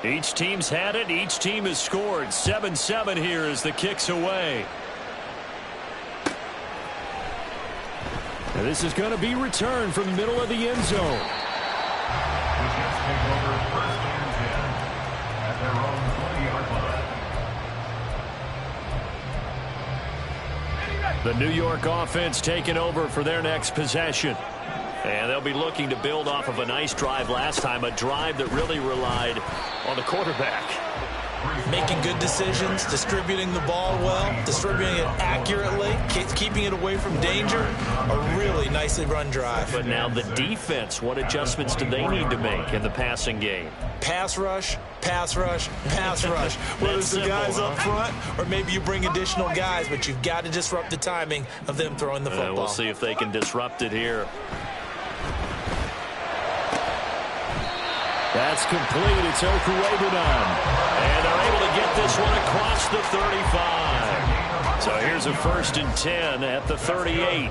Each team's had it. Each team has scored. 7-7 here as the kick's away. And this is going to be returned from the middle of the end zone. The New York offense taking over for their next possession. And they'll be looking to build off of a nice drive last time, a drive that really relied on the quarterback. Making good decisions, distributing the ball well, distributing it accurately, keeping it away from danger. A really nicely run drive. But now the defense, what adjustments do they need to make in the passing game? Pass rush, pass rush, pass rush. Whether it's the guys up front or maybe you bring additional guys, but you've got to disrupt the timing of them throwing the football. We'll see if they can disrupt it here. That's complete. It's Okurebunan. And they're able to get this one across the 35. So here's a 1st and 10 at the 38.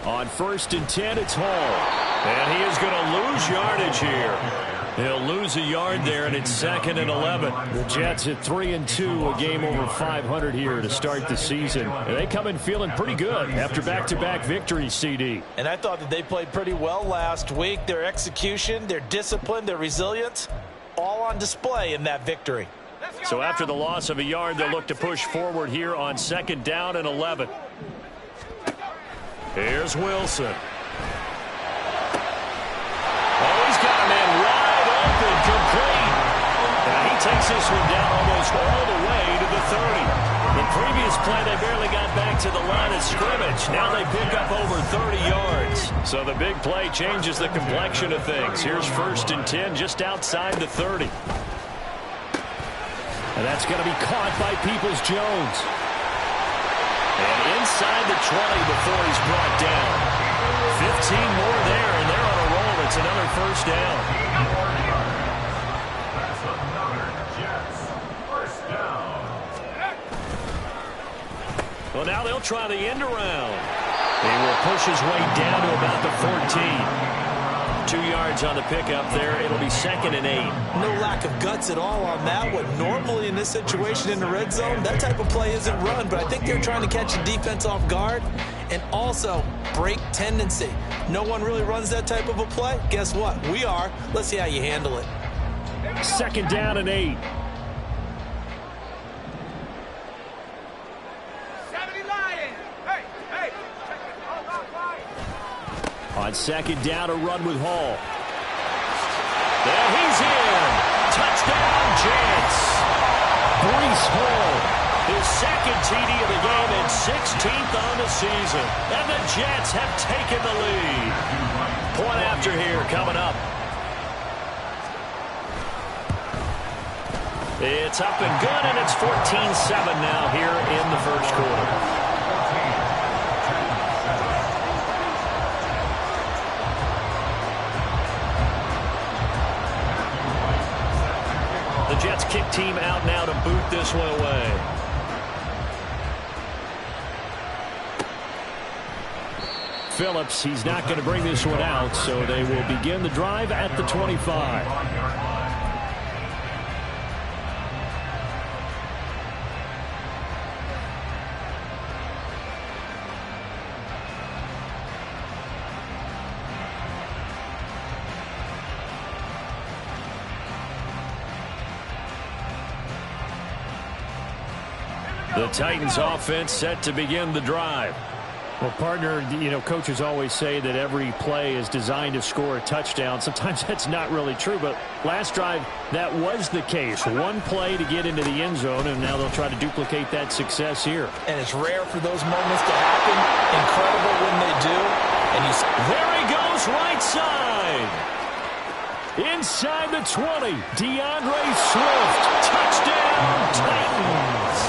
On 1st and 10, it's Hall. And he is going to lose yardage here. He'll lose a yard there, and it's 2nd and 11. The Jets at 3-2, a game over 500 here to start the season. And they come in feeling pretty good after back-to-back victories, CD. And I thought that they played pretty well last week. Their execution, their discipline, their resilience, all on display in that victory. So after the loss of a yard, they'll look to push forward here on 2nd down and 11. Here's Wilson. Oh, he's got a man wide open, complete. And he takes this one down almost all the way to the 30. The previous play, they barely got back to the line of scrimmage. Now they pick up over 30 yards. So the big play changes the complexion of things. Here's 1st and 10 just outside the 30. And that's going to be caught by Peoples-Jones. And inside the 20 before he's brought down. 15 more there, and they're on a roll. It's another 1st down. Well, now they'll try the end around. He will push his way down to about the 14. 2 yards on the pickup there. It'll be 2nd and 8. No lack of guts at all on that one. Normally in this situation in the red zone, that type of play isn't run, but I think they're trying to catch the defense off guard and also break tendency. No one really runs that type of a play. Guess what? We are. Let's see how you handle it. 2nd down and 8. On 2nd down, a run with Hall. And he's in. Touchdown, Jets. Breece Hall, his 2nd TD of the game and 16th on the season. And the Jets have taken the lead. Point after here coming up. It's up and good, and it's 14-7 now here in the 1st quarter. The Jets kick team out now to boot this one away. Phillips, he's not going to bring this one out, so they will begin the drive at the 25. The Titans offense set to begin the drive. Well, partner, you know, coaches always say that every play is designed to score a touchdown. Sometimes that's not really true, but last drive, that was the case. One play to get into the end zone, and now they'll try to duplicate that success here. And it's rare for those moments to happen. Incredible when they do. And there he goes, right side. Inside the 20, DeAndre Swift. Touchdown, Titans.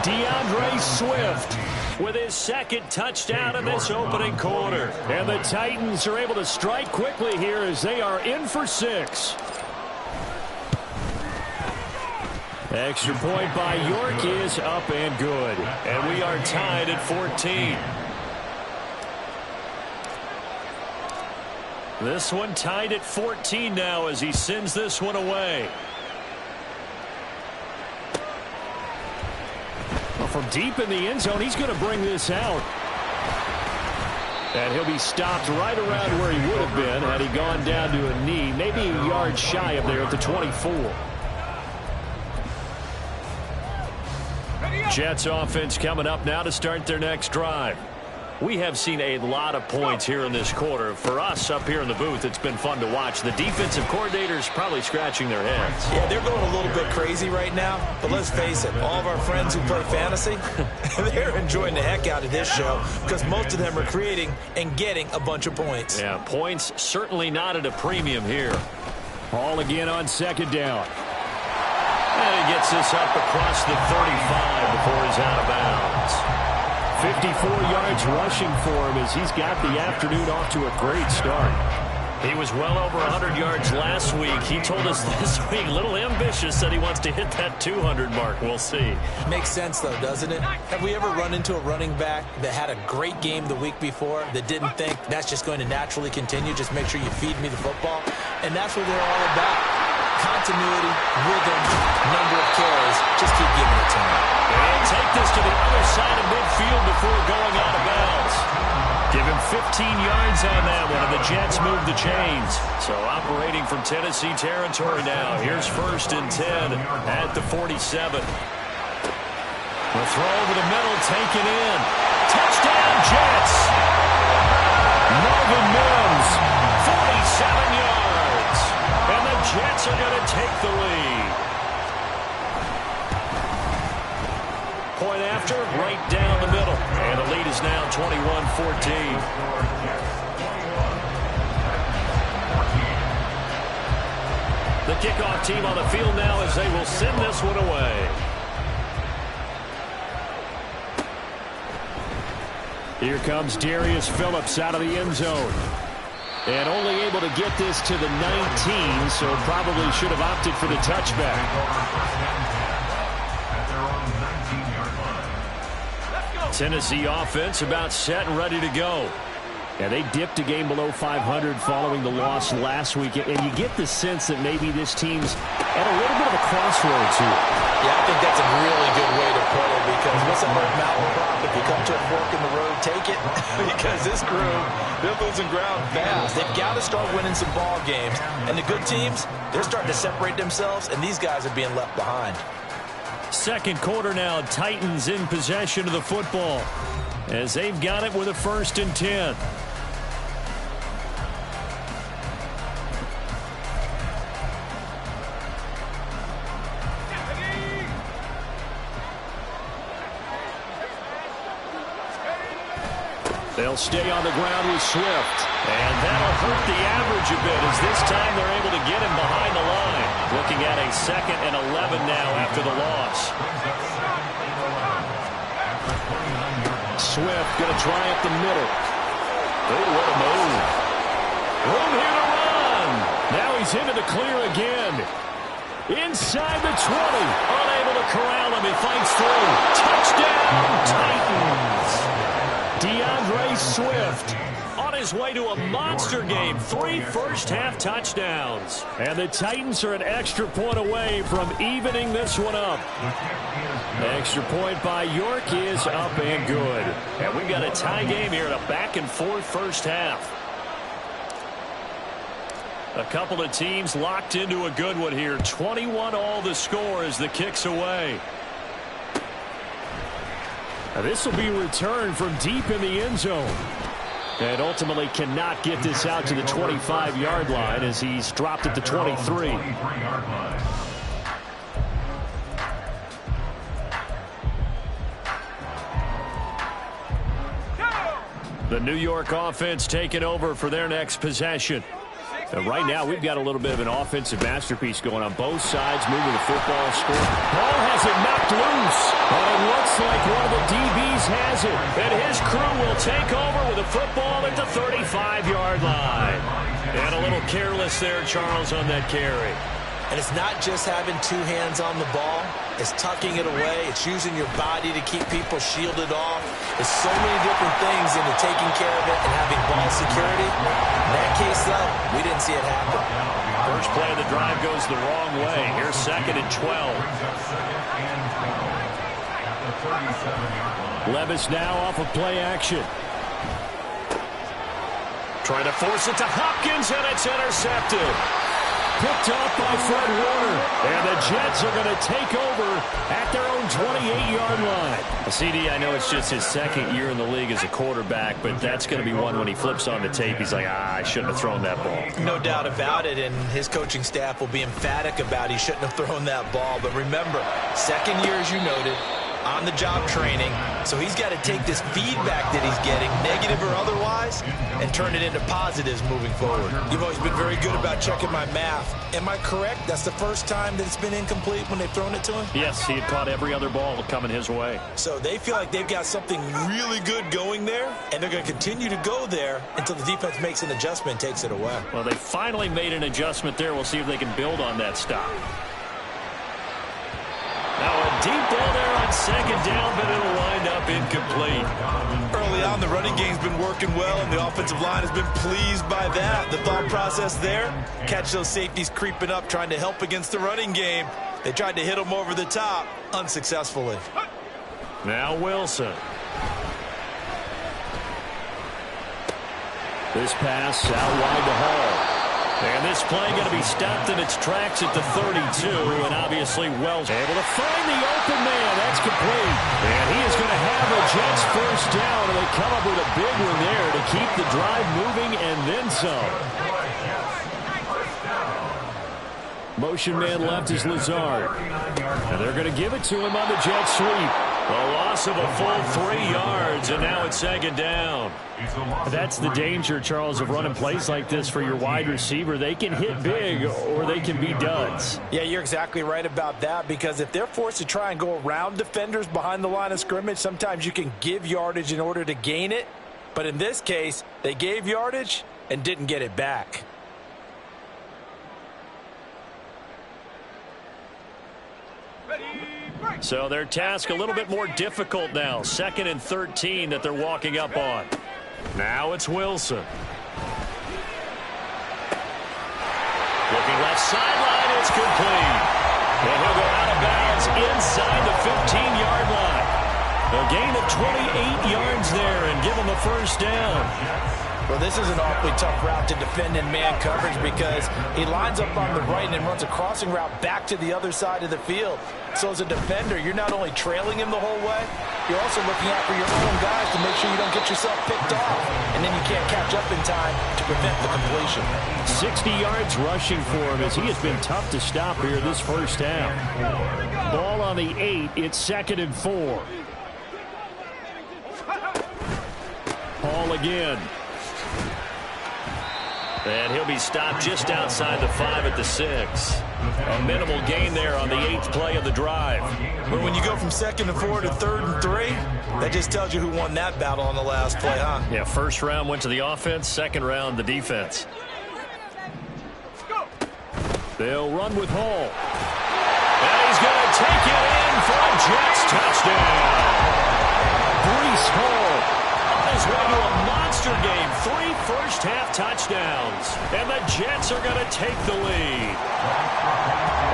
DeAndre Swift with his 2nd touchdown in this opening quarter. And the Titans are able to strike quickly here as they are in for 6. Extra point by York is up and good. And we are tied at 14. This one tied at 14 now as he sends this one away. Well, from deep in the end zone, he's going to bring this out. And he'll be stopped right around where he would have been had he gone down to a knee, maybe a yard shy of there at the 24. Jets offense coming up now to start their next drive. We have seen a lot of points here in this quarter. For us up here in the booth, it's been fun to watch. The defensive coordinators probably scratching their heads. Yeah, they're going a little bit crazy right now. But let's face it, all of our friends who play fantasy, they're enjoying the heck out of this show because most of them are creating and getting a bunch of points. Yeah, points certainly not at a premium here. Ball again on second down. And he gets this up across the 35 before he's out of bounds. 54 yards rushing for him as he's got the afternoon off to a great start. He was well over 100 yards last week. He told us this week, a little ambitious, that he wants to hit that 200 mark. We'll see. Makes sense, though, doesn't it? Have we ever run into a running back that had a great game the week before that didn't think that's just going to naturally continue? Just make sure you feed me the football. And that's what they're all about. Continuity, rhythm, number of carries. Just keep giving it to him. And take this to the other side of midfield before going out of bounds. Give him 15 yards on that one, and the Jets move the chains. So operating from Tennessee territory now. Here's 1st and 10 at the 47. The throw over the middle, taken in. Touchdown, Jets! Marvin Mims, 47 yards. And the Jets are going to take the lead. Point after, right down the middle. And the lead is now 21-14. The kickoff team on the field now as they will send this one away. Here comes Darius Phillips out of the end zone. And only able to get this to the 19, so probably should have opted for the touchback. Tennessee offense about set and ready to go. Yeah, they dipped a game below 500 following the loss last week, and you get the sense that maybe this team's at a little bit of a crossroads here. Yeah, I think that's a really good way to put it because what's a mountain prop? If you come to a fork in the road, take it because this crew, they're losing ground fast. They've got to start winning some ball games, and the good teams, they're starting to separate themselves, and these guys are being left behind. Second quarter now, Titans in possession of the football as they've got it with a 1st and 10. They'll stay on the ground with Swift, and that'll hurt the average a bit as this time they're able to get him behind the line. Looking at a 2nd and 11 now after the loss. Swift going to try up the middle. Oh, what a move. Room here to run. Now he's into the clear again. Inside the 20. Unable to corral him. He fights through. Touchdown, Titans. DeAndre Swift on his way to a monster game. 3 first-half touchdowns. And the Titans are an extra point away from evening this one up. Extra point by York is up and good. And we've got a tie game here in a back-and-forth first half. A couple of teams locked into a good one here. 21 all the score as the kick's away. Now this will be returned from deep in the end zone. And ultimately cannot get this out to the 25-yard line as he's dropped at the 23. The New York offense taking over for their next possession. Right now, we've got a little bit of an offensive masterpiece going on both sides, moving the football, score. Ball has it knocked loose. And it looks like one of the DBs has it. And his crew will take over with the football at the 35-yard line. And a little careless there, Charles, on that carry. And it's not just having 2 hands on the ball. It's tucking it away. It's using your body to keep people shielded off. There's so many different things into taking care of it and having ball security. In that case, though, we didn't see it happen. First play of the drive goes the wrong way. Here's 2nd and 12. Levis now off of play action. Trying to force it to Hopkins, and it's intercepted. Picked off by Fred Warner. And the Jets are going to take over at their own 28-yard line. CD, I know it's just his 2nd year in the league as a quarterback, but that's going to be one when he flips on the tape. He's like, I shouldn't have thrown that ball. No doubt about it, and his coaching staff will be emphatic about he shouldn't have thrown that ball. But remember, 2nd year, as you noted, on-the-job training, so he's got to take this feedback that he's getting, negative or otherwise, and turn it into positives moving forward. You've always been very good about checking my math. Am I correct? That's the first time that it's been incomplete when they've thrown it to him? Yes, he had caught every other ball coming his way. So they feel like they've got something really good going there, and they're going to continue to go there until the defense makes an adjustment and takes it away. Well, they finally made an adjustment there. We'll see if they can build on that stop. Now a deep ball there on 2nd down, but it'll wind up incomplete. Early on, the running game's been working well, and the offensive line has been pleased by that. The thought process there, catch those safeties creeping up, trying to help against the running game. They tried to hit them over the top, unsuccessfully. Now Wilson. This pass out wide to Hall. And this play going to be stopped in its tracks at the 32, and obviously Wells able to find the open man. That's complete. And he is going to have a Jets first down, and they come up with a big one there to keep the drive moving and then some. Motion man left is Lazard. And they're going to give it to him on the jet sweep. A loss of a full 3 yards, and now it's 2nd down. That's the danger, Charles, of running plays like this for your wide receiver. They can hit big or they can be duds. Yeah, you're exactly right about that, because if they're forced to try and go around defenders behind the line of scrimmage, sometimes you can give yardage in order to gain it. But in this case, they gave yardage and didn't get it back. So their task a little bit more difficult now. 2nd and 13 that they're walking up on. Now it's Wilson. Looking left sideline, it's complete. And he'll go out of bounds inside the 15-yard line. A gain of 28 yards there and give him a first down. Well, this is an awfully tough route to defend in man coverage, because he lines up on the right and then runs a crossing route back to the other side of the field. So as a defender, you're not only trailing him the whole way, you're also looking out for your own guys to make sure you don't get yourself picked off, and then you can't catch up in time to prevent the completion. 60 yards rushing for him, as he has been tough to stop here this first half. Ball on the 8. It's 2nd and 4. Hall again. And he'll be stopped just outside the 5 at the 6. A minimal gain there on the 8th play of the drive. But when you go from 2nd and 4 to 3rd and 3, that just tells you who won that battle on the last play, huh? Yeah, first round went to the offense, 2nd round the defense. They'll run with Hall. And he's going to take it in for a Jets touchdown. Breece Hall on his way to a monster game. 3 first-half touchdowns. And the Jets are going to take the lead.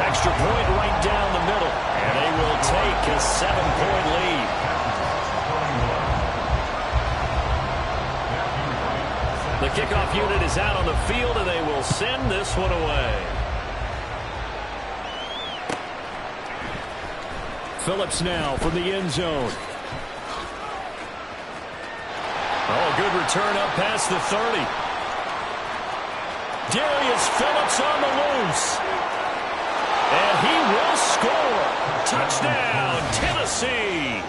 Extra point right down the middle. And they will take a 7-point lead. The kickoff unit is out on the field, and they will send this one away. Phillips now from the end zone. Oh, good return up past the 30. Darius Phillips on the loose. And he will score. Touchdown, Tennessee.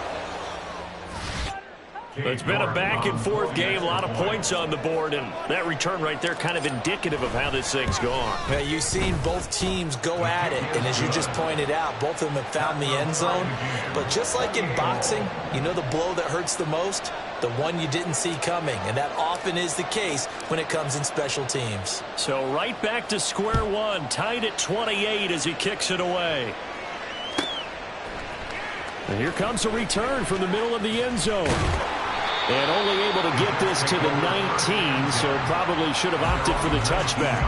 It's been a back-and-forth game, a lot of points on the board, and that return right there kind of indicative of how this thing's gone. Yeah, you've seen both teams go at it, and as you just pointed out, both of them have found the end zone. But just like in boxing, you know the blow that hurts the most? The one you didn't see coming, and that often is the case when it comes in special teams. So right back to square one, tied at 28 as he kicks it away. And here comes a return from the middle of the end zone. And only able to get this to the 19, so probably should have opted for the touchback.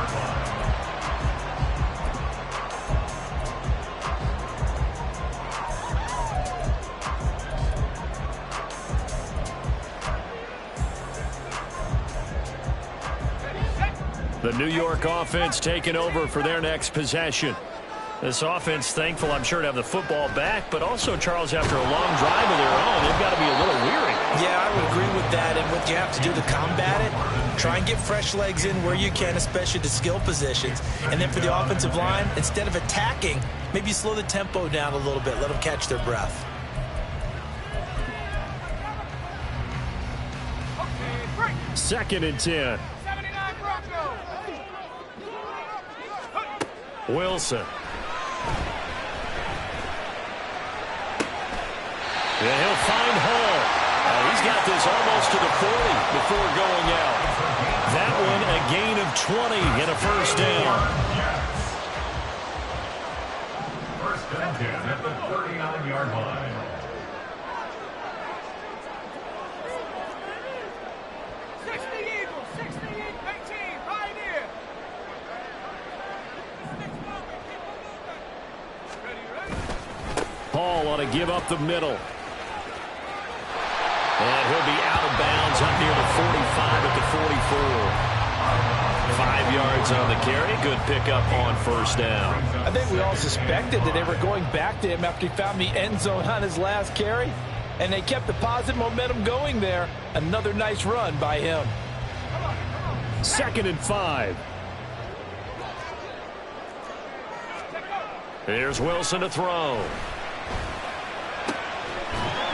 The New York offense taking over for their next possession. This offense thankful, I'm sure, to have the football back, but also, Charles, after a long drive of their own, they've got to be a little weary. Yeah, I would agree with that, and what you have to do to combat it, try and get fresh legs in where you can, especially the skill positions. And then for the offensive line, instead of attacking, maybe slow the tempo down a little bit, let them catch their breath. Second and 10. Wilson. And he'll find Hall. He's got this almost to the 40 before going out. That one a gain of 20 and a first down. First and 10 at the 39-yard line. Hall ought to give up the middle. And he'll be out of bounds up near the 45 at the 44. 5 yards on the carry. Good pickup on first down. I think we all suspected that they were going back to him after he found the end zone on his last carry. And they kept the positive momentum going there. Another nice run by him. Second and 5. Here's Wilson to throw.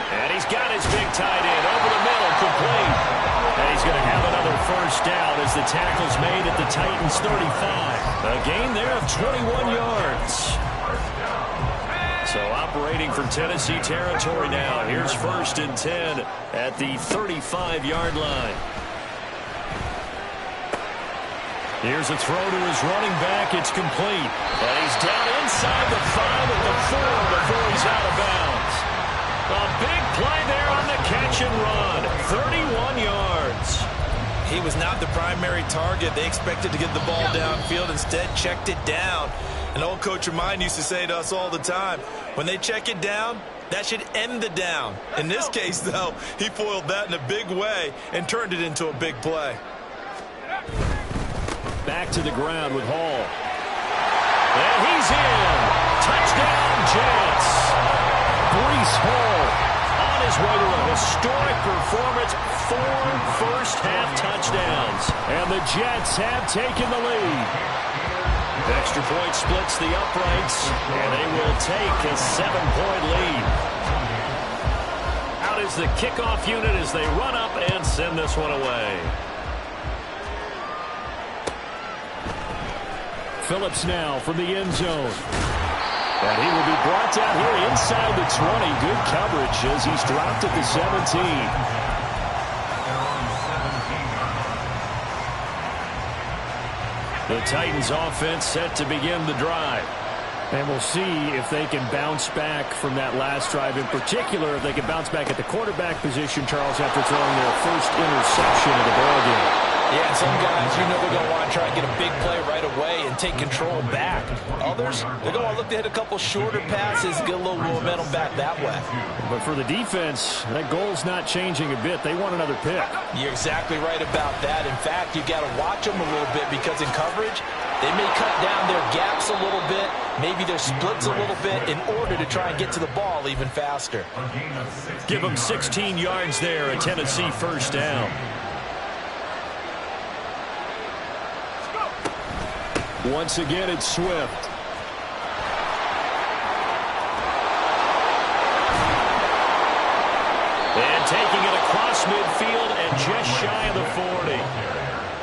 And he's got his big tight end over the middle, complete. And he's going to have another first down as the tackle's made at the Titans' 35. A gain there of 21 yards. So operating from Tennessee territory now. Here's first and 10 at the 35-yard line. Here's a throw to his running back. It's complete. And he's down inside the 5 at the 4 before he's out of bounds. A big play there on the catch and run. 31 yards. He was not the primary target. They expected to get the ball downfield. Instead, checked it down. An old coach of mine used to say to us all the time, when they check it down, that should end the down. In this case, though, he foiled that in a big way and turned it into a big play. Back to the ground with Hall. And he's in. Touchdown, Jets. Breece Hall on his way to a historic performance. 4 first-half touchdowns. And the Jets have taken the lead. Extra point splits the uprights, and they will take a 7-point lead. Out is the kickoff unit as they run up and send this one away. Phillips now from the end zone. And he will be brought down here inside the 20. Good coverage as he's dropped at the 17. The Titans offense set to begin the drive. And we'll see if they can bounce back from that last drive. In particular, if they can bounce back at the quarterback position, Charles, after throwing their first interception of the ballgame. Yeah, some guys, you know, they're going to want to try and get a big play right away and take control back. Others, they're going to look to hit a couple shorter passes, get a little momentum back that way. But for the defense, that goal's not changing a bit. They want another pick. You're exactly right about that. In fact, you've got to watch them a little bit because in coverage, they may cut down their gaps a little bit, maybe their splits a little bit in order to try and get to the ball even faster. Give them 16 yards there, a Tennessee first down. Once again, it's Swift. And taking it across midfield and just shy of the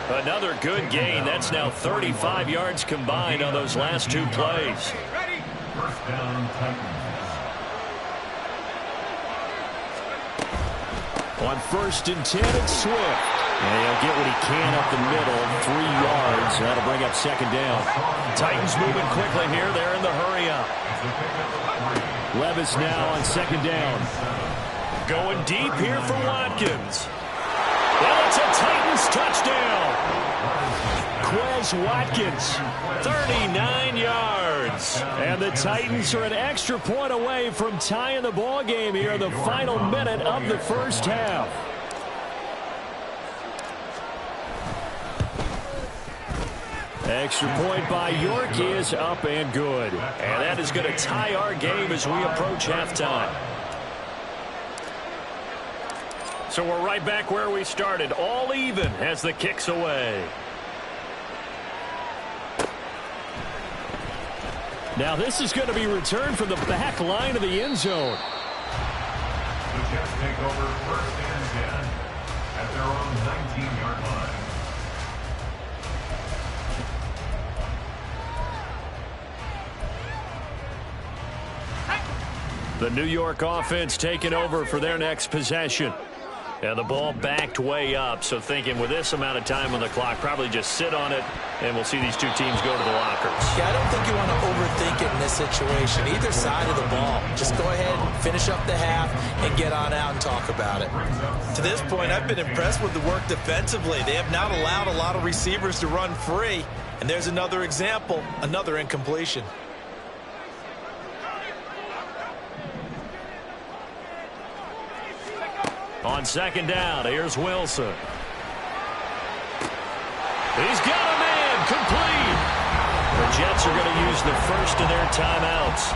40. Another good gain. That's now 35 yards combined on those last 2 plays. First down, Titans. On first and 10, it's Swift. And he'll get what he can up the middle, 3 yards. That'll bring up second down. Titans moving quickly here. They're in the hurry up. Levis now on second down. Going deep here for Watkins. Well, it's a Titans touchdown. Quez Watkins, 39 yards. And the Titans are an extra point away from tying the ball game here in the final minute of the first half. Extra point by York is up and good. And that is going to tie our game as we approach halftime. So we're right back where we started, all even as the kick's away. Now this is going to be returned from the back line of the end zone. The Jets take over 1st and 10 at their own 19-yard line. The New York offense taking over for their next possession. And the ball backed way up, so thinking with this amount of time on the clock, probably just sit on it, and we'll see these two teams go to the lockers. Yeah, I don't think you want to overthink it in this situation. Either side of the ball. Just go ahead and finish up the half and get on out and talk about it. To this point, I've been impressed with the work defensively. They have not allowed a lot of receivers to run free. And there's another example, another incompletion. On second down, here's Wilson. He's got a man, complete. The Jets are going to use the first of their timeouts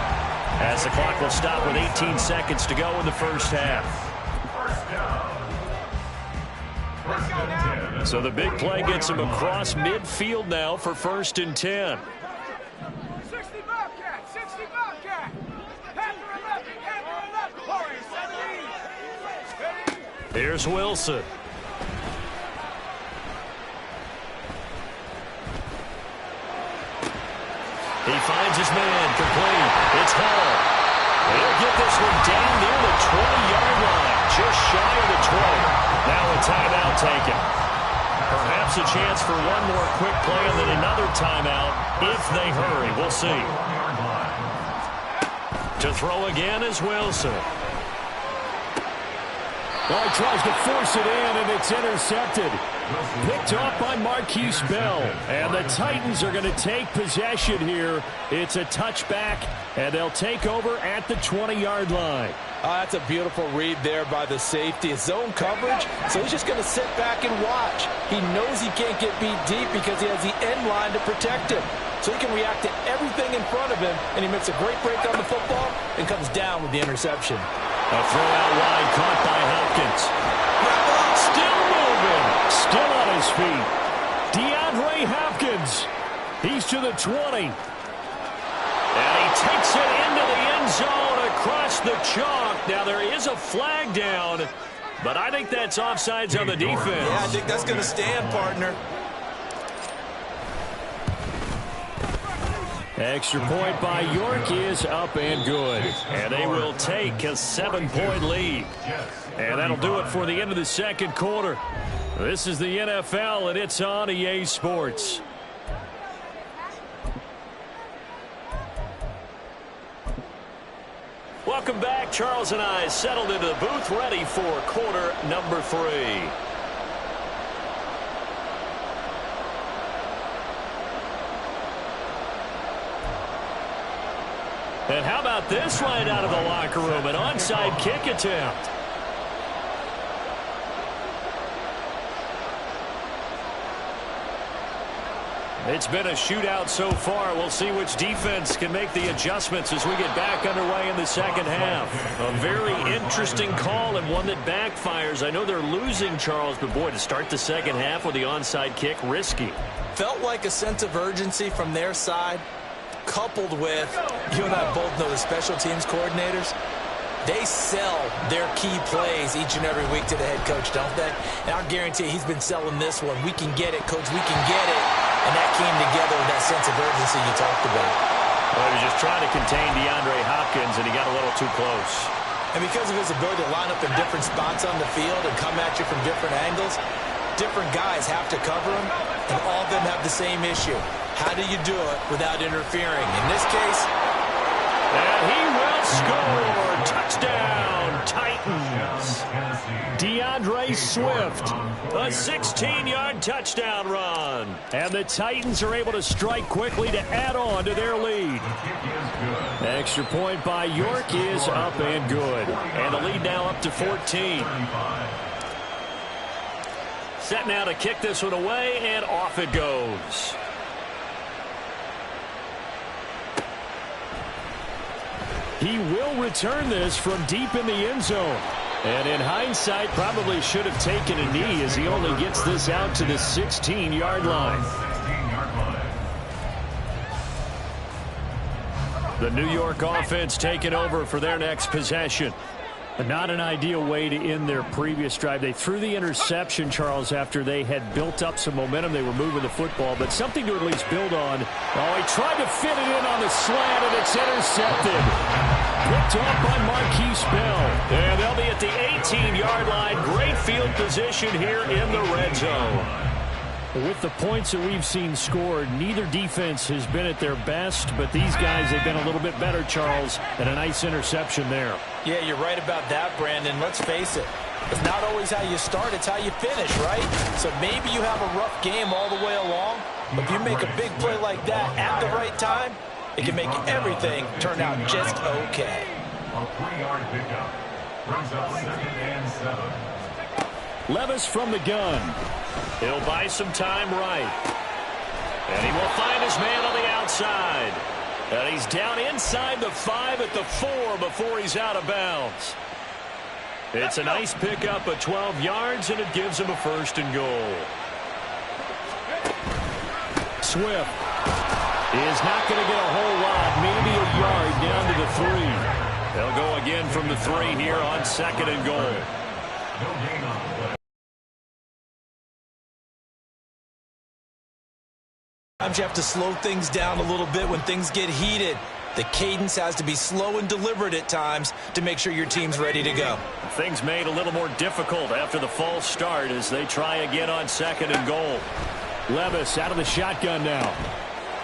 as the clock will stop with 18 seconds to go in the first half. So the big play gets him across midfield now for 1st and 10. 60 Bobcat, 60 Bobcat. Panther 11, Panther 11. Warriors 17. Here's Wilson. He finds his man, complete. It's Hall. He'll get this one down near the 20-yard line, just shy of the 20. Now a timeout taken. Perhaps a chance for one more quick play and then another timeout if they hurry. We'll see. To throw again is Wilson. Well, he tries to force it in, and it's intercepted. Picked off by Marquise Bell. And the Titans are going to take possession here. It's a touchback, and they'll take over at the 20-yard line. Oh, that's a beautiful read there by the safety. It's zone coverage, so he's just going to sit back and watch. He knows he can't get beat deep because he has the end line to protect him. So he can react to everything in front of him, and he makes a great break on the football and comes down with the interception. A throw out wide caught by Hopkins. Still moving. Still on his feet. DeAndre Hopkins. He's to the 20. And he takes it into the end zone across the chalk. Now there is a flag down, but I think that's offsides on the defense. Yeah, I think that's going to stand, partner. Extra point by York is up and good. And they will take a 7-point lead. And that'll do it for the end of the second quarter. This is the NFL, and it's on EA Sports. Welcome back. Charles and I settled into the booth, ready for quarter number 3. And how about this right out of the locker room? An onside kick attempt. It's been a shootout so far. We'll see which defense can make the adjustments as we get back underway in the second half. A very interesting call and one that backfires. I know they're losing, Charles, but boy, to start the second half with the onside kick, risky. Felt like a sense of urgency from their side, coupled with, you and I both know the special teams coordinators, they sell their key plays each and every week to the head coach, don't they? And I guarantee he's been selling this one. We can get it, coach, we can get it. And that came together with that sense of urgency you talked about. Well, he was just trying to contain DeAndre Hopkins, and he got a little too close. And because of his ability to line up in different spots on the field and come at you from different angles, different guys have to cover him, and all of them have the same issue. How do you do it without interfering? In this case, and he will score. Touchdown, Titans. DeAndre Swift, a 16-yard touchdown run. And the Titans are able to strike quickly to add on to their lead. Extra point by York is up and good. And the lead now up to 14. Set now to kick this one away, and off it goes. He will return this from deep in the end zone. And in hindsight, probably should have taken a knee as he only gets this out to the 16-yard line. The New York offense taking over for their next possession. Not an ideal way to end their previous drive. They threw the interception, Charles, after they had built up some momentum. They were moving the football, but something to at least build on. Oh, he tried to fit it in on the slant, and it's intercepted. Picked off by Marquise Bell. And they'll be at the 18-yard line. Great field position here in the red zone. With the points that we've seen scored, neither defense has been at their best, but these guys have been a little bit better, Charles, and a nice interception there. Yeah, you're right about that, Brandon. Let's face it. It's not always how you start, it's how you finish, right? So maybe you have a rough game all the way along, but if you make a big play like that at the right time, it can make everything turn out just okay. A 3-yard pickup brings up 2nd and 7. Levis from the gun. He'll buy some time right. And he will find his man on the outside. And he's down inside the 5 at the 4 before he's out of bounds. It's a nice pickup of 12 yards, and it gives him a 1st and goal. Swift is not going to get a whole lot, maybe a yard down to the 3. They'll go again from the 3 here on 2nd and goal. No gain on the play. Sometimes you have to slow things down a little bit when things get heated. The cadence has to be slow and deliberate at times to make sure your team's ready to go. Things made a little more difficult after the false start as they try again on 2nd and goal. Levis out of the shotgun now.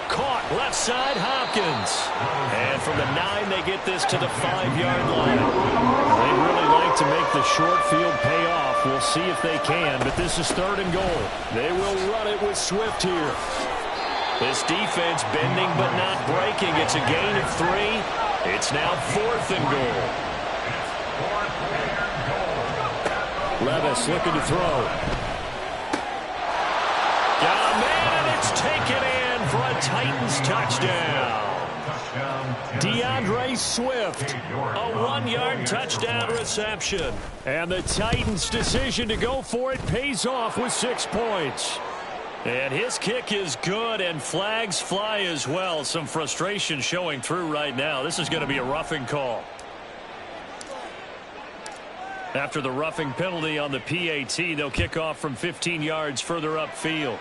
Caught left side, Hopkins. And from the 9, they get this to the 5-yard line. They'd really like to make the short field pay off. We'll see if they can, but this is 3rd and goal. They will run it with Swift here. This defense bending but not breaking. It's a gain of 3. It's now 4th and goal. Levis looking to throw. Got a man, it's taken in for a Titans touchdown. DeAndre Swift, a 1-yard touchdown reception. And the Titans' decision to go for it pays off with 6 points. And his kick is good, and flags fly as well. Some frustration showing through right now. This is going to be a roughing call. After the roughing penalty on the PAT, they'll kick off from 15 yards further upfield.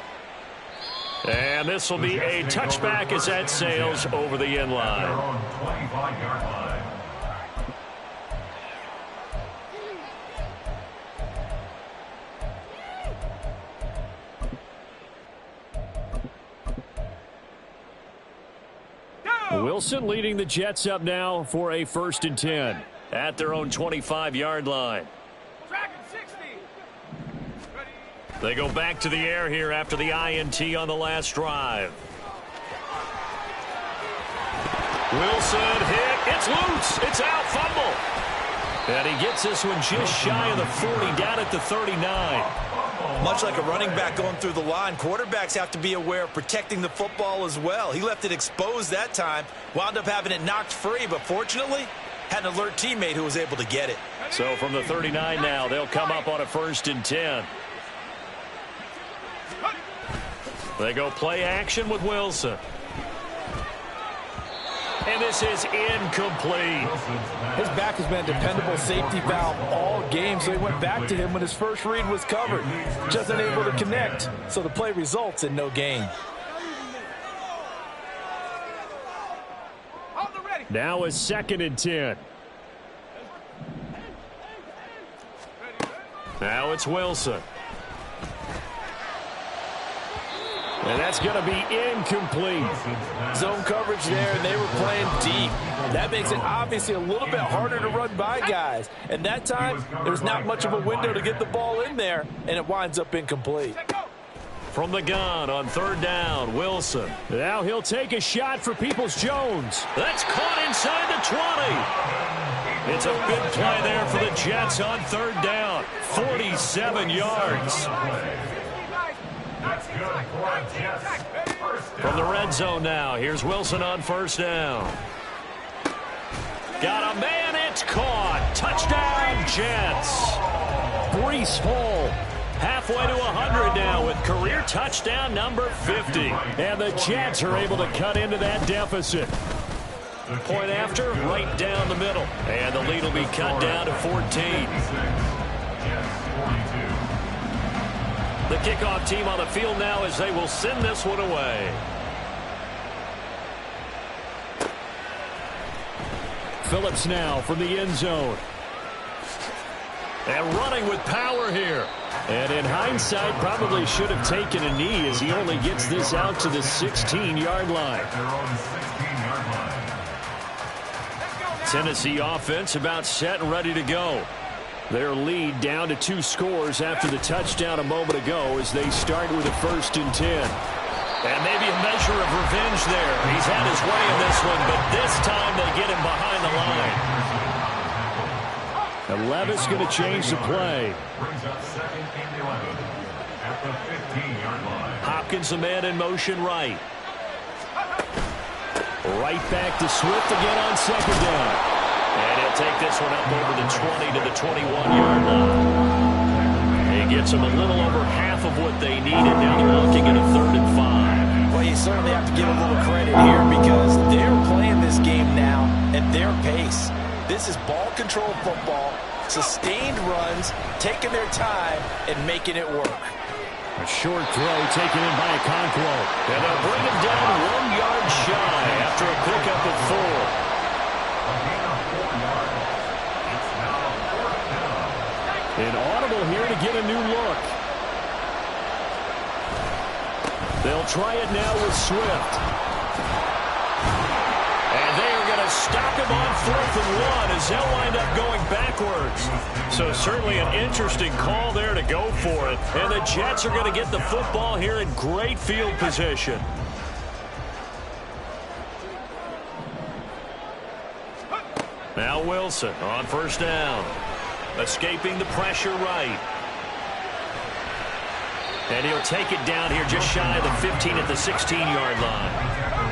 And this will be a touchback as that sails over the end line. 25-yard line. Wilson leading the Jets up now for a 1st and 10 at their own 25-yard line. They go back to the air here after the INT on the last drive. Wilson hit. It's loose. It's out. Fumble. And he gets this one just shy of the 40, down at the 39. Much like a running back going through the line, quarterbacks have to be aware of protecting the football as well. He left it exposed that time, wound up having it knocked free, but fortunately had an alert teammate who was able to get it. So from the 39 now, they'll come up on a 1st and 10. They go play action with Wilson. And this is incomplete. His back has been a dependable safety valve all game, so he went back to him when his first read was covered. Just unable to connect, so the play results in no gain. Now a 2nd and 10. Now it's Wilson. And that's going to be incomplete. Zone coverage there, and they were playing deep. That makes it obviously a little bit harder to run by guys. And that time, there's not much of a window to get the ball in there, and it winds up incomplete. From the gun on third down, Wilson. Now he'll take a shot for Peoples-Jones. That's caught inside the 20. It's a big play there for the Jets on third down. 47 yards. From the red zone now, here's Wilson on first down. Got a man, it's caught. Touchdown, Jets. Breece Hall halfway to 100 now with career touchdown number 50. And the Jets are able to cut into that deficit. Point after, right down the middle. And the lead will be cut down to 14. The kickoff team on the field now as they will send this one away. Phillips now from the end zone. And running with power here. And in hindsight, probably should have taken a knee as he only gets this out to the 16-yard line. Tennessee offense about set and ready to go. Their lead down to 2 scores after the touchdown a moment ago as they start with a 1st and 10. And maybe a measure of revenge there. He's had his way in this one, but this time they get him behind the line. And Levis going to change the play. Hopkins, the man in motion right. Right back to Swift again on second down. And he'll take this one up over the 20 to the 21-yard line. He gets them a little over half of what they needed. Now they're looking at a 3rd and 5. Well, you certainly have to give a little credit here because they're playing this game now at their pace. This is ball control football, sustained runs, taking their time, and making it work. A short throw taken in by Okonkwo. And they'll bring him down 1 yard shy after a pickup of 4. Inaudible here to get a new look. They'll try it now with Swift. And they are going to stop him on 4th and 1 as they'll wind up going backwards. So certainly an interesting call there to go for it. And the Jets are going to get the football here in great field position. Now Wilson on first down. Escaping the pressure right. And he'll take it down here just shy of the 15 at the 16-yard line.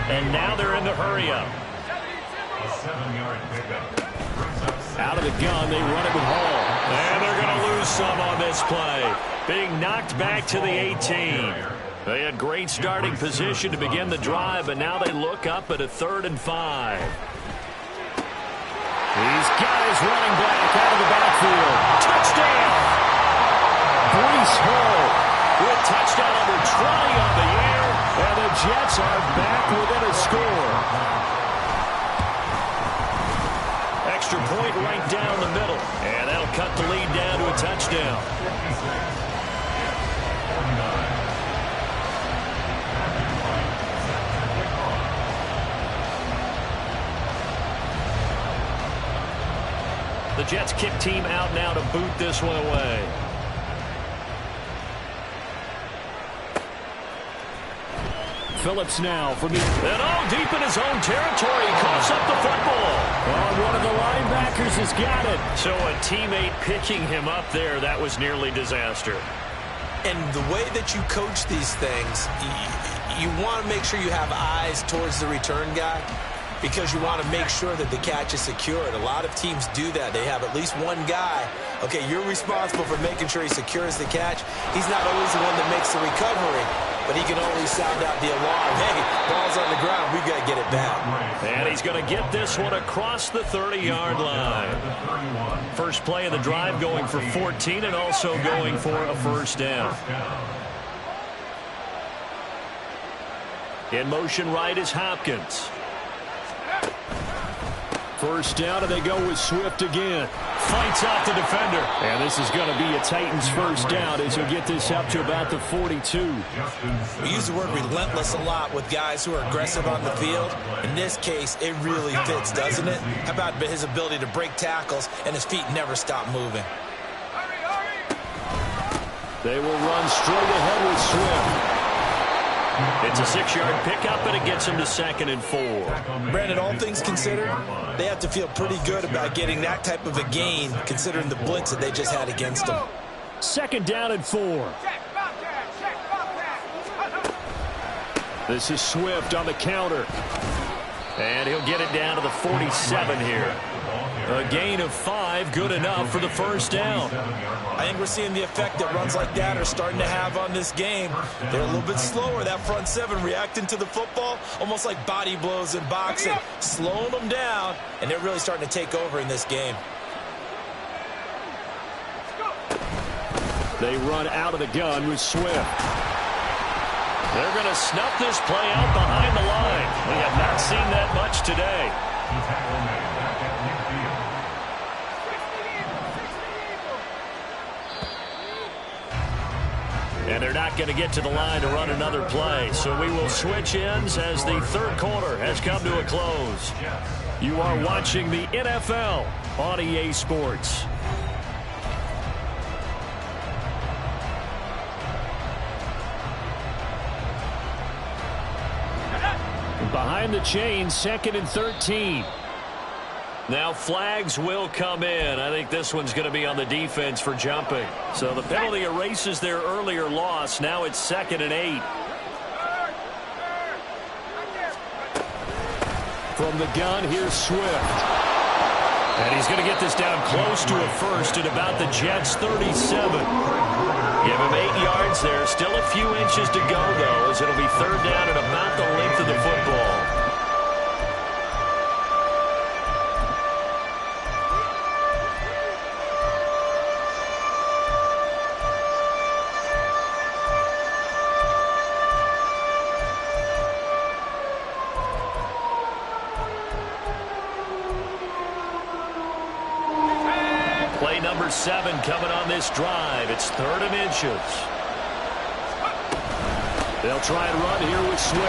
And now they're in the hurry-up. Out of the gun, they run it with Hall. And they're going to lose some on this play. Being knocked back to the 18. They had great starting position to begin the drive, but now they look up at a 3rd and 5. He's got his running back out of the backfield. Touchdown! Breece Hall with touchdown number 20 on the air, and the Jets are back within a score. Extra point right down the middle, and that'll cut the lead down to a touchdown. The Jets kick team out now to boot this one away. Phillips now from the... And all deep in his own territory. Coughs up the football. Oh, one of the linebackers has got it. So a teammate picking him up there, that was nearly disaster. And the way that you coach these things, you want to make sure you have eyes towards the return guy, because you want to make sure that the catch is secured. A lot of teams do that. They have at least one guy. Okay, you're responsible for making sure he secures the catch. He's not always the one that makes the recovery, but he can always sound out the alarm. Hey, ball's on the ground. We've got to get it back. And he's going to get this one across the 30-yard line. First play of the drive going for 14 and also going for a first down. In motion right is Hopkins. First down, and they go with Swift again. Fights off the defender. And this is going to be a Titans first down as he'll get this up to about the 42. We use the word relentless a lot with guys who are aggressive on the field. In this case, it really fits, doesn't it? How about his ability to break tackles and his feet never stop moving? They will run straight ahead with Swift. It's a 6-yard pickup, and it gets him to 2nd and 4. Brandon, all things considered, they have to feel pretty good about getting that type of a gain, considering the blitz that they just had against them. 2nd down and 4. This is Swift on the counter. And he'll get it down to the 47 here. A gain of 5, good enough for the first down. I think we're seeing the effect that runs like that are starting to have on this game. They're a little bit slower, that front 7, reacting to the football, almost like body blows in boxing, slowing them down, and they're really starting to take over in this game. They run out of the gun with Swift. They're going to snuff this play out behind the line. We have not seen that much today. And they're not going to get to the line to run another play. So we will switch ends as the third quarter has come to a close. You are watching the NFL on EA Sports. Behind the chains, 2nd and 13. Now flags will come in. I think this one's going to be on the defense for jumping. So the penalty erases their earlier loss. Now it's 2nd and 8. From the gun, here's Swift. And he's going to get this down close to a first at about the Jets' 37. Give him 8 yards there. Still a few inches to go, though, as it'll be 3rd down at about the length of the football. Play number 7 coming on this drive. It's 3rd and inches. They'll try and run here with Swift.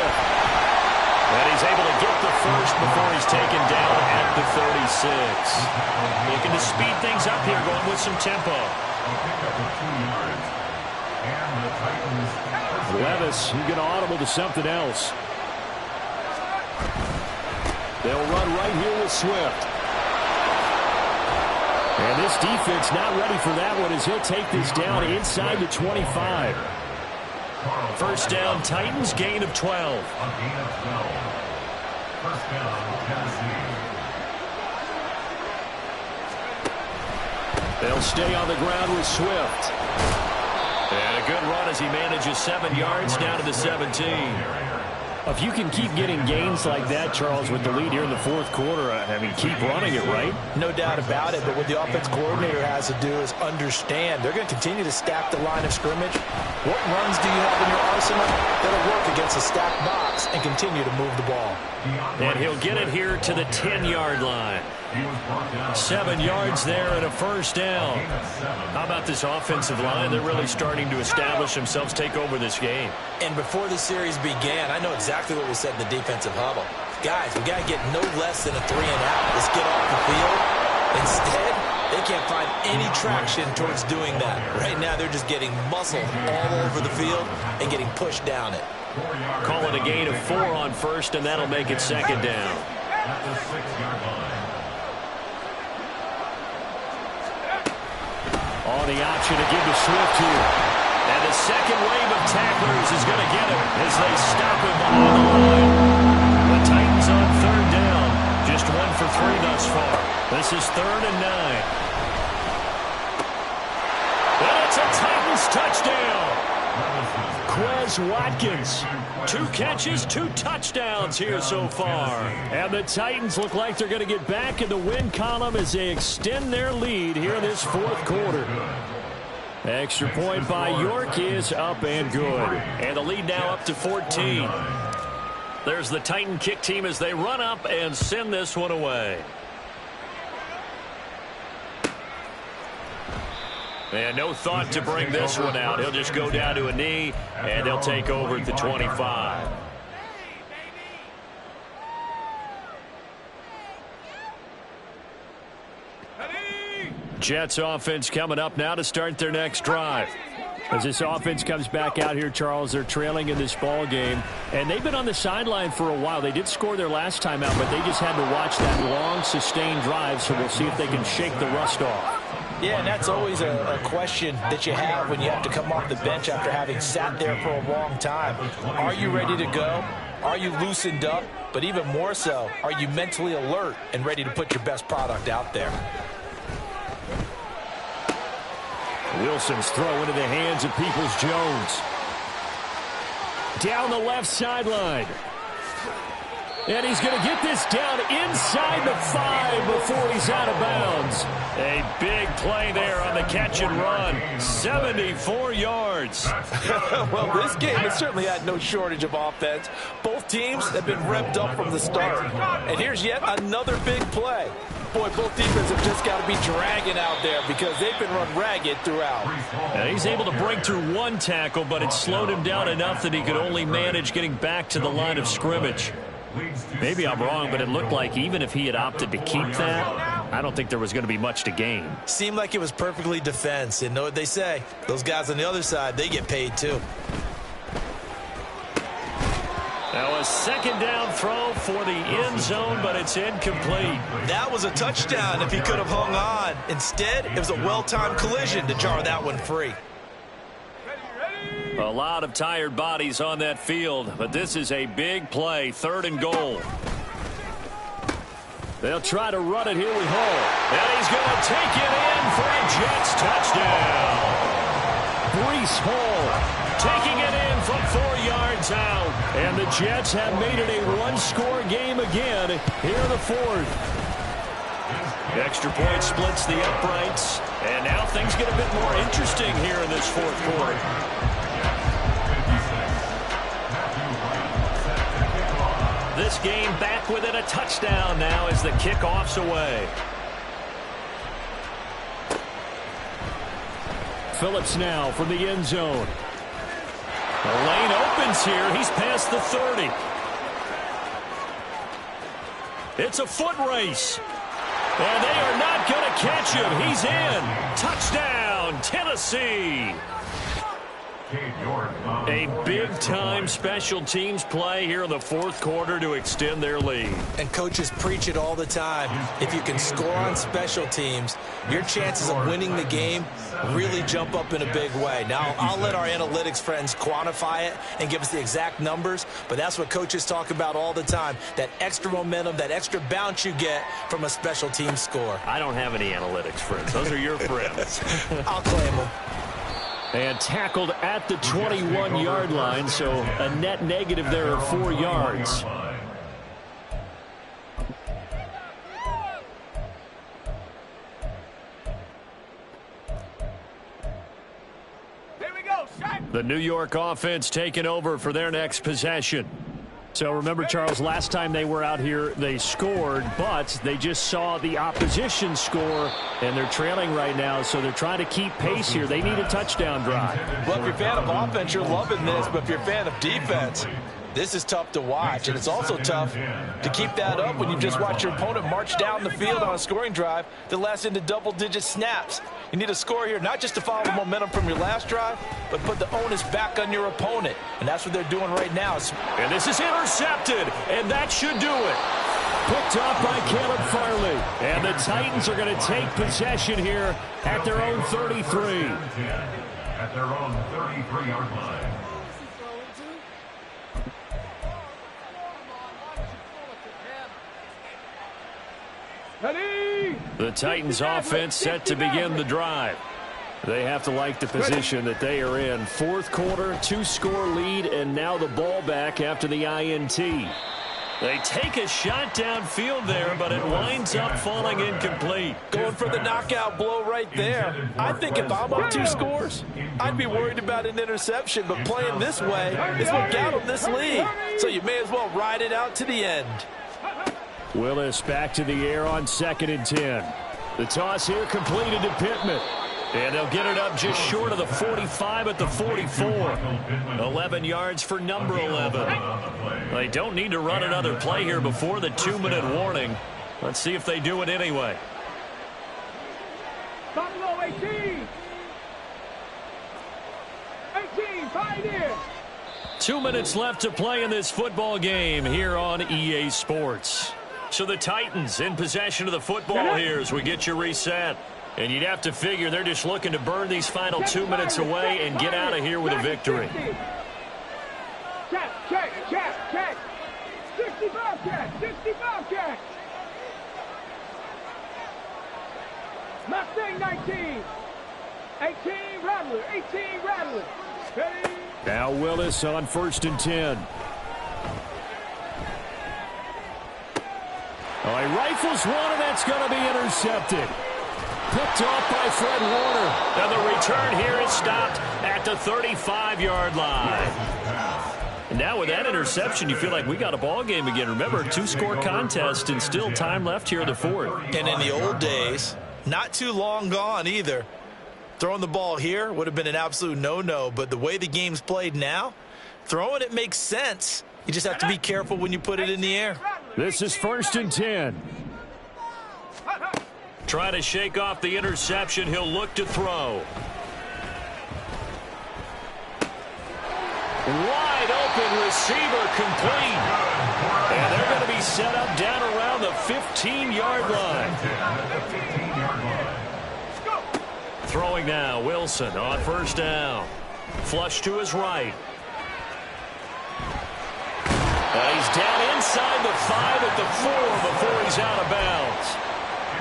And he's able to get the first before he's taken down at the 36. Looking to speed things up here, going with some tempo. Levis, you get audible to something else. They'll run right here with Swift. And this defense not ready for that one as he'll take this down inside the 25. First down, Titans, gain of 12. First down, Tennessee. They'll stay on the ground with Swift. And a good run as he manages 7 yards down to the 17. If you can keep getting gains like that, Charles, with the lead here in the 4th quarter, I mean, keep running it, right? No doubt about it, but what the offense coordinator has to do is understand. They're going to continue to stack the line of scrimmage. What runs do you have in your arsenal that'll work against a stacked box and continue to move the ball? And he'll get it here to the 10-yard line. 7 yards there and a first down. How about this offensive line? They're really starting to establish themselves, take over this game. And before the series began, I know exactly what we said in the defensive huddle. Guys, we got to get no less than a 3 and out. Let's get off the field. Instead, they can't find any traction towards doing that. Right now, they're just getting muscled all over the field and getting pushed down it. Call it a gain of 4 on first, and that'll make it 2nd down. At the 6-yard line. On the option to give to Swift here. And the second wave of tacklers is going to get him as they stop him behind the line. The Titans on 3rd down. Just 1 for 3 thus far. This is 3rd and 9. And it's a Titans touchdown. Quez Watkins. 2 catches, 2 touchdowns here so far. And the Titans look like they're going to get back in the win column as they extend their lead here in this 4th quarter. Extra point by York is up and good. And the lead now up to 14. There's the Titan kick team as they run up and send this one away. And no thought to bring this one out. He'll just go down to a knee, and they'll take over at the 25. Jets offense coming up now to start their next drive. As this offense comes back out here, Charles, they're trailing in this ball game, and they've been on the sideline for a while. They did score their last time out, but they just had to watch that long, sustained drive, so we'll see if they can shake the rust off. Yeah, and that's always a question that you have when you have to come off the bench after having sat there for a long time. Are you ready to go? Are you loosened up? But even more so, are you mentally alert and ready to put your best product out there? Wilson's throw into the hands of Peoples-Jones. Down the left sideline. And he's going to get this down inside the 5 before he's out of bounds. A big play there on the catch and run. 74 yards. Well, this game has certainly had no shortage of offense. Both teams have been revved up from the start. And here's yet another big play. Boy, both defenses have just got to be dragging out there because they've been run ragged throughout. Now, he's able to break through one tackle, but it slowed him down enough that he could only manage getting back to the line of scrimmage. Maybe I'm wrong, but it looked like even if he had opted to keep that, I don't think there was going to be much to gain. Seemed like it was perfectly defense. And know what they say? Those guys on the other side, they get paid too. Now a second down throw for the end zone, but it's incomplete. That was a touchdown if he could have hung on. Instead, it was a well-timed collision to jar that one free. A lot of tired bodies on that field, but this is a big play, 3rd and goal. They'll try to run it here with Hall. And he's going to take it in for a Jets touchdown. Breece Hall taking it in from 4 yards out. And the Jets have made it a one-score game again here in the 4th. Extra point splits the uprights. And now things get a bit more interesting here in this 4th quarter. This game back within a touchdown now as the kickoff's away. Phillips now from the end zone. The lane opens here. He's past the 30. It's a foot race. And they are not going to catch him. He's in. Touchdown, Tennessee. A big-time special teams play here in the 4th quarter to extend their lead. And coaches preach it all the time. If you can score on special teams, your chances of winning the game really jump up in a big way. Now, I'll let our analytics friends quantify it and give us the exact numbers, but that's what coaches talk about all the time, that extra momentum, that extra bounce you get from a special team score. I don't have any analytics friends. Those are your friends. I'll claim them. And tackled at the 21-yard line, so a net negative there of 4 yards. The New York offense taking over for their next possession. So remember, Charles, last time they were out here, they scored, but they just saw the opposition score, and they're trailing right now, so they're trying to keep pace here. They need a touchdown drive. Well, if you're a fan of offense, you're loving this, but if you're a fan of defense, this is tough to watch, and it's also tough to keep that up when you just watch your opponent march down the field on a scoring drive that lasts into double-digit snaps. You need a score here, not just to follow the momentum from your last drive, but put the onus back on your opponent, and that's what they're doing right now. And this is intercepted, and that should do it. Picked up by Caleb Farley, and the Titans are going to take possession here at their own 33. At their own 33-yard line. The Titans offense set to begin the drive. They have to like the position that they are in. 4th quarter, 2-score lead, and now the ball back after the INT. They take a shot downfield there, but it winds up falling incomplete. Going for the knockout blow right there. I think if I'm up 2 scores, I'd be worried about an interception, but playing this way is what got them this lead. So you may as well ride it out to the end. Willis back to the air on 2nd and 10. The toss here completed to Pittman. And they'll get it up just short of the 45 at the 44. 11 yards for number 11. They don't need to run another play here before the 2-minute warning. Let's see if they do it anyway. Buffalo 18. 18, pioneer. 2 minutes left to play in this football game here on EA Sports. So the Titans in possession of the football here as we get you reset. And you'd have to figure they're just looking to burn these final 2 minutes away and get out of here with a victory. Check. 60 Bobcats, 60 Bobcats. Mustang 19. 18 Rattler, 18 Rattler. Ready? Now Willis on 1st and 10. Oh, he rifles one, and that's going to be intercepted. Picked off by Fred Warner. And the return here is stopped at the 35-yard line. And now with that interception, you feel like we got a ball game again. Remember, 2-score contest and still time left here in the 4th. And in the old days, not too long gone either, throwing the ball here would have been an absolute no-no. But the way the game's played now, throwing it makes sense. You just have to be careful when you put it in the air. This is 1st and 10. Trying to shake off the interception. He'll look to throw. Wide open receiver complete. And they're going to be set up down around the 15-yard line. Throwing now, Wilson on 1st down. Flush to his right. And he's down inside the 5 at the 4 before he's out of bounds.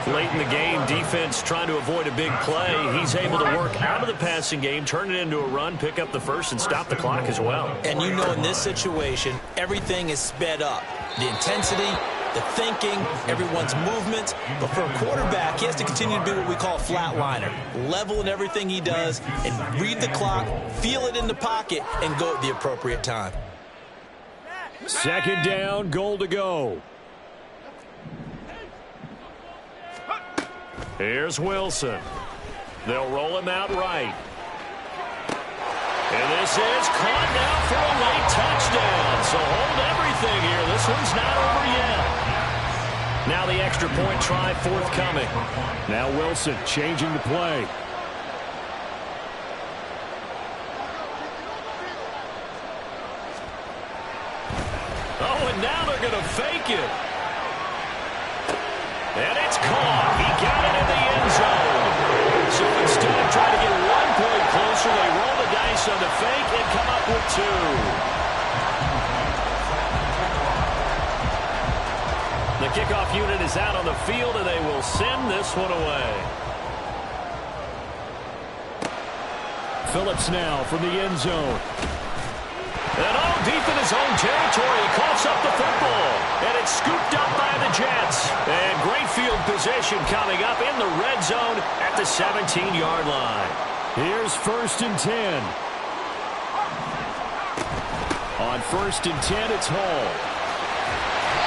Late in the game, defense trying to avoid a big play. He's able to work out of the passing game, turn it into a run, pick up the first, and stop the clock as well. And you know in this situation, everything is sped up. The intensity, the thinking, everyone's movements. But for a quarterback, he has to continue to be what we call a flatliner. Level in everything he does and read the clock, feel it in the pocket, and go at the appropriate time. 2nd down, goal to go. Here's Wilson. They'll roll him out right. And this is caught now for a late touchdown. So hold everything here. This one's not over yet. Now the extra point try forthcoming. Now Wilson changing the play. Oh, and now they're going to fake it. And it's caught. He got it in the end zone. So instead of trying to get 1 point closer, they roll the dice on the fake and come up with 2. The kickoff unit is out on the field, and they will send this one away. Phillips now from the end zone. And all deep in his own territory, he coughs up the football. And it's scooped up by the Jets. And great field position coming up in the red zone at the 17-yard line. Here's 1st and 10. On 1st and 10, it's Hall.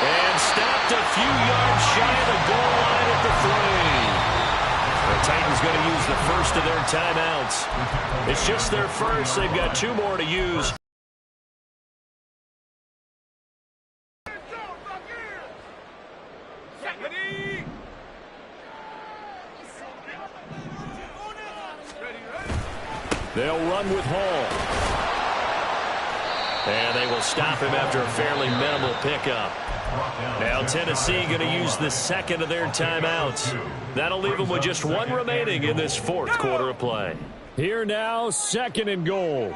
And stopped a few yards shy of the goal line at the 3. The Titans going to use the first of their timeouts. It's just their first. They've got 2 more to use. They'll run with Hall. And they will stop him after a fairly minimal pickup. Now Tennessee going to use the second of their timeouts. That'll leave them with just 1 remaining in this 4th quarter of play. Here now, 2nd and goal.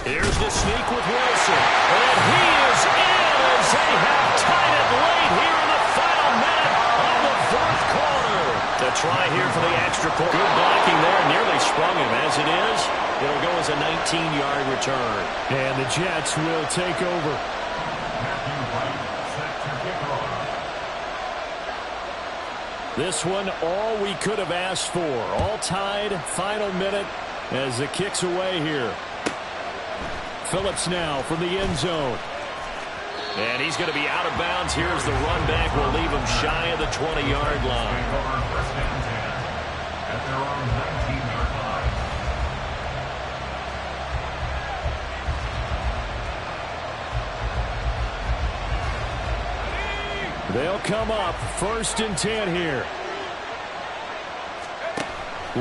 Here's the sneak with Wilson. And he is in as they have tied it late here in the final minute of the 4th quarter. The try here for the extra point. Good blocking there. Nearly sprung him. As it is, it'll go as a 19-yard return. And the Jets will take over. This one, all we could have asked for. All tied, final minute as the kick's away here. Phillips now from the end zone. And he's going to be out of bounds. Here's the run back. We'll leave him shy of the 20-yard line. their own 19-yard line. They'll come up 1st and 10 here.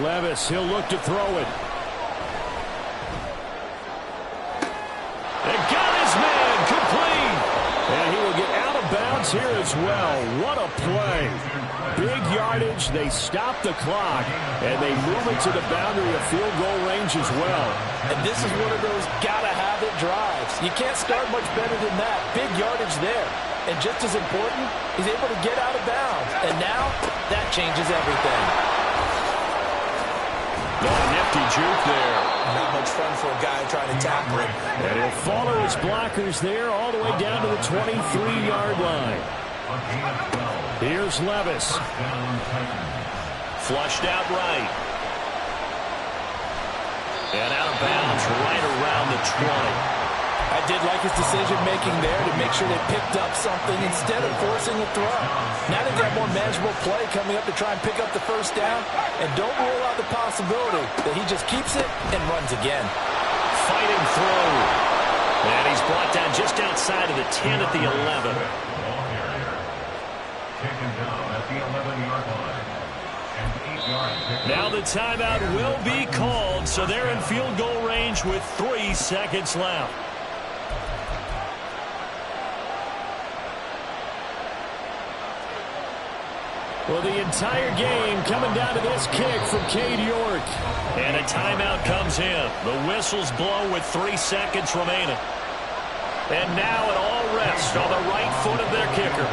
Levis, he'll look to throw it. And got his man complete. And he will get out of bounds here as well. What a play. Big yardage. They stop the clock, and they move it to the boundary of field goal range as well. And this is one of those gotta-have-it drives. You can't start much better than that. Big yardage there. And just as important, he's able to get out of bounds. And now, that changes everything. A nifty juke there. Not much fun for a guy trying to tackle him. And he'll follow his blockers there all the way down to the 23-yard line. Here's Levis. Flushed out right. And out of bounds right around the 20. I did like his decision-making there to make sure they picked up something instead of forcing a throw. Now they've got more manageable play coming up to try and pick up the first down. And don't rule out the possibility that he just keeps it and runs again. Fighting through. And he's brought down just outside of the 10 at the 11. Taken down at the 11-yard line. And 8 yards. Now the timeout will be called, so they're in field goal range with 3 seconds left. Well, the entire game coming down to this kick from Cade York. And a timeout comes in. The whistles blow with 3 seconds remaining. And now it all rests on the right foot of their kicker.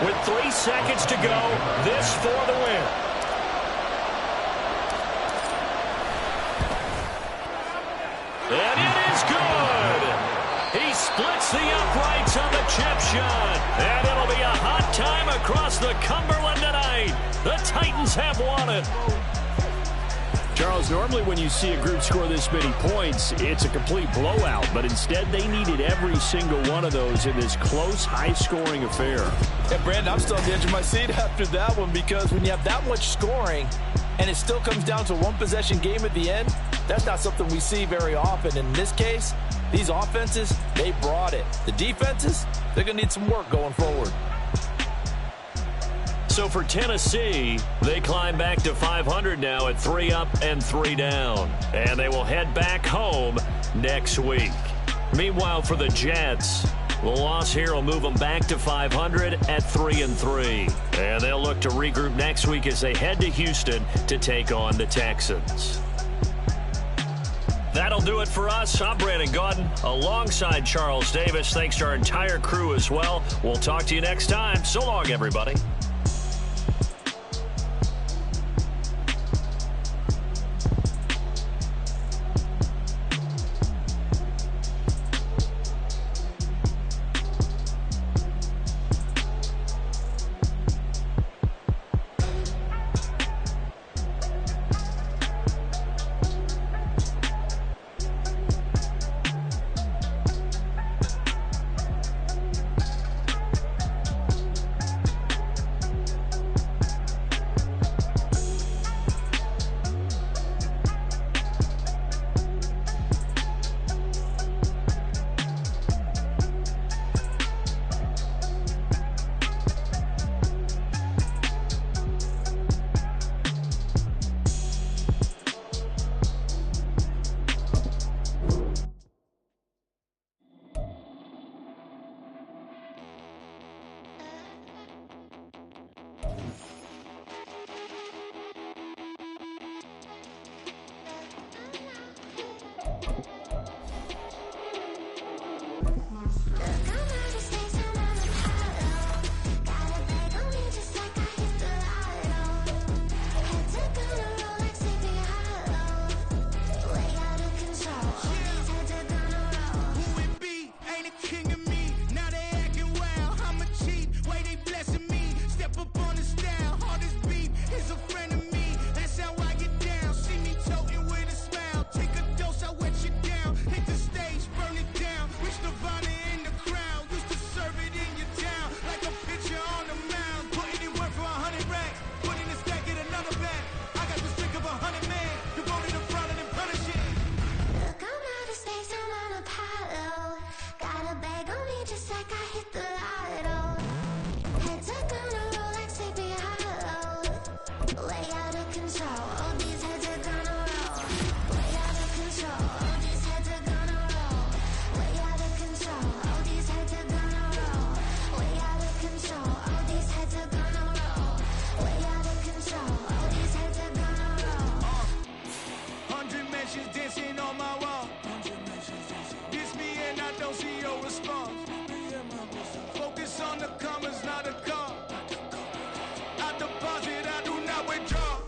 With 3 seconds to go, this for the win. And it is good. He splits the uprights on the chip shot. And it'll be a hot time across the Cumberland tonight. The Titans have won it. Charles, normally when you see a group score this many points, it's a complete blowout. But instead, they needed every single one of those in this close, high-scoring affair. And, Brandon, I'm still on the edge of my seat after that one because when you have that much scoring and it still comes down to a one-possession game at the end, that's not something we see very often. In this case, these offenses, they brought it. The defenses, they're going to need some work going forward. So for Tennessee, they climb back to 500 now at 3 up and 3 down. And they will head back home next week. Meanwhile, for the Jets, the loss here will move them back to 500 at 3-3. And they'll look to regroup next week as they head to Houston to take on the Texans. That'll do it for us. I'm Brandon Gaudin alongside Charles Davis. Thanks to our entire crew as well. We'll talk to you next time. So long, everybody. What's on the come is not a come. I deposit, I do not withdraw.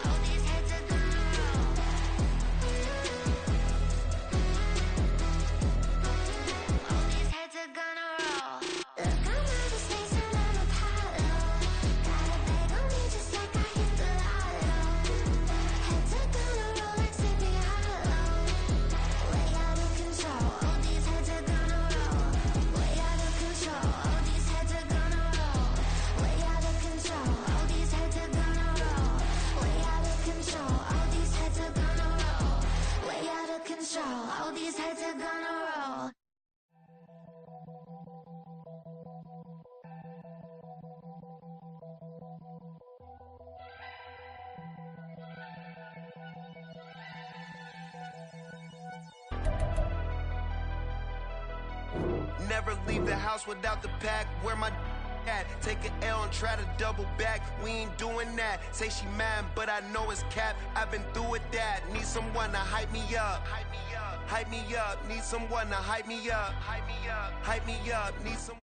All these heads are gonna roll. All these heads are gonna roll. Look, I'm out of space and I'm Apollo. Got a bag on me just like I hit the lotto. Heads are gonna roll like Sleepy Hollow. Way out of control. All these heads are gonna roll. Way out of control. All these heads are gonna roll. Way out of control. All these heads are gonna roll. Way out of control. All these heads are gonna roll. Way out of control. All these heads are gonna roll. Never leave the house without the pack. Where my at? Take an L and try to double back. We ain't doing that. Say she mad, but I know it's cap. I've been through with that. Need someone to hype me up. Hype me up. Hype me up. Need someone to hype me up. Hype me up. Hype me up. Need some.